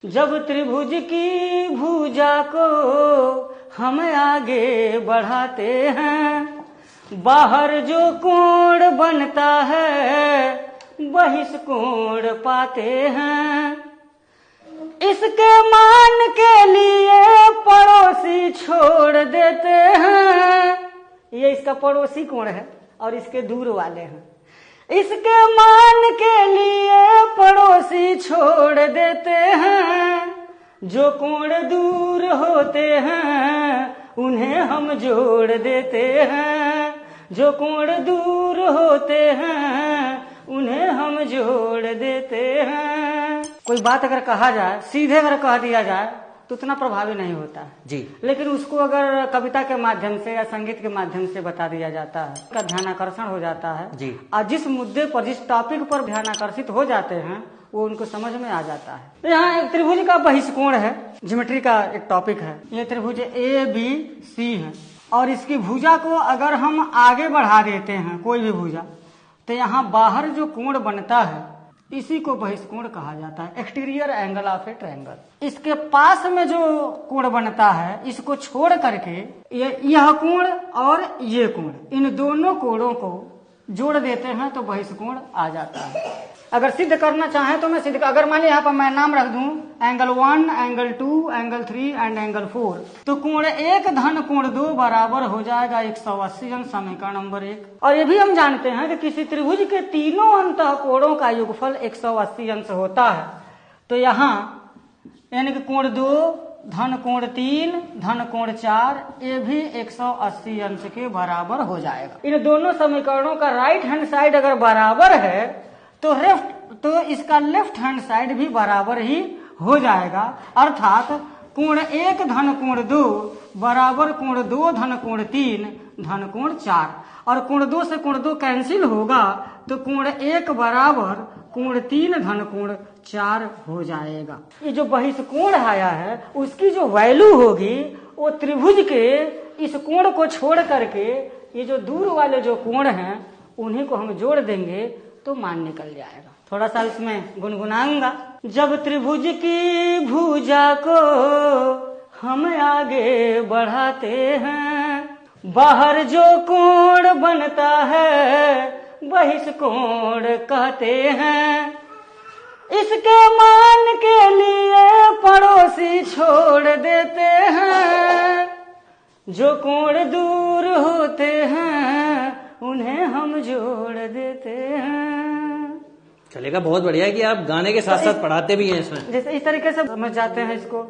जब त्रिभुज की भुजा को हम आगे बढ़ाते हैं, बाहर जो कोण बनता है बहिष्कोण पाते हैं। इसके मान के लिए पड़ोसी छोड़ देते हैं। ये इसका पड़ोसी कोण है और इसके दूर वाले हैं। इसके मान के लिए पड़ोसी छोड़ देते हैं। जो कोण दूर होते हैं उन्हें हम जोड़ देते हैं। जो कोण दूर होते हैं उन्हें हम जोड़ देते हैं। कोई बात अगर कहा जाए, सीधे अगर कह दिया जाए तो उतना प्रभावी नहीं होता है जी, लेकिन उसको अगर कविता के माध्यम से या संगीत के माध्यम से बता दिया जाता है, उसका ध्यान आकर्षण हो जाता है जी। और जिस मुद्दे पर, जिस टॉपिक पर ध्यान आकर्षित हो जाते हैं वो उनको समझ में आ जाता है। तो यहाँ एक त्रिभुज का बहिष्कोण है, ज्योमेट्री का एक टॉपिक है। ये त्रिभुज ABC है और इसकी भुजा को अगर हम आगे बढ़ा देते हैं, कोई भी भुजा, तो यहाँ बाहर जो कोण बनता है इसी को बहिष्कोण कहा जाता है, exterior angle of A triangle. इसके पास में जो कोण बनता है इसको छोड़ करके यह कोण और ये कोण, इन दोनों कोणों को जोड़ देते हैं तो बहिष्कोण आ जाता है। अगर सिद्ध करना चाहें तो मैं सिद्ध, अगर मान लीजिए यहाँ पर मैं नाम रख दूं angle 1, angle 2, angle 3 and angle 4, तो कोण 1 धन कोण 2 बराबर हो जाएगा 180 अंश, समीकरण नंबर 1। और ये भी हम जानते हैं कि किसी त्रिभुज के तीनों अंतः कोणों का योगफल 180 अंश होता है। तो यहाँ यानी कि कोण 2 धन कोण 3 धन कोण 4 ये भी 180 अंश के बराबर हो जाएगा। इन दोनों समीकरणों का राइट हैंड साइड अगर बराबर है तो इसका लेफ्ट हैंड साइड भी बराबर ही हो जाएगा। अर्थात कोण 1 धन कोण 2 बराबर कोण 2 धन कोण 3 धन कोण 4, और कोण 2 से कोण 2 कैंसिल होगा तो कोण 1 बराबर कोण 3 धन कोण 4 हो जाएगा। ये जो बहिष्कोण आया है उसकी जो वैल्यू होगी वो त्रिभुज के इस कोण को छोड़ करके ये जो दूर वाले जो कोण हैं उन्हीं को हम जोड़ देंगे तो मान निकल जाएगा। थोड़ा सा इसमें गुनगुनाऊंगा। जब त्रिभुज की भुजा को हम आगे बढ़ाते हैं, बाहर जो कोण बनता है बहिष्कोण कहते हैं। इसके मान के लिए पड़ोसी छोड़ देते हैं। जो कोण दूर होते हैं उन्हें हम जोड़ देते हैं। चलेगा, बहुत बढ़िया है कि आप गाने के साथ साथ पढ़ाते भी हैं इसमें। जैसे इस तरीके से समझ जाते हैं इसको।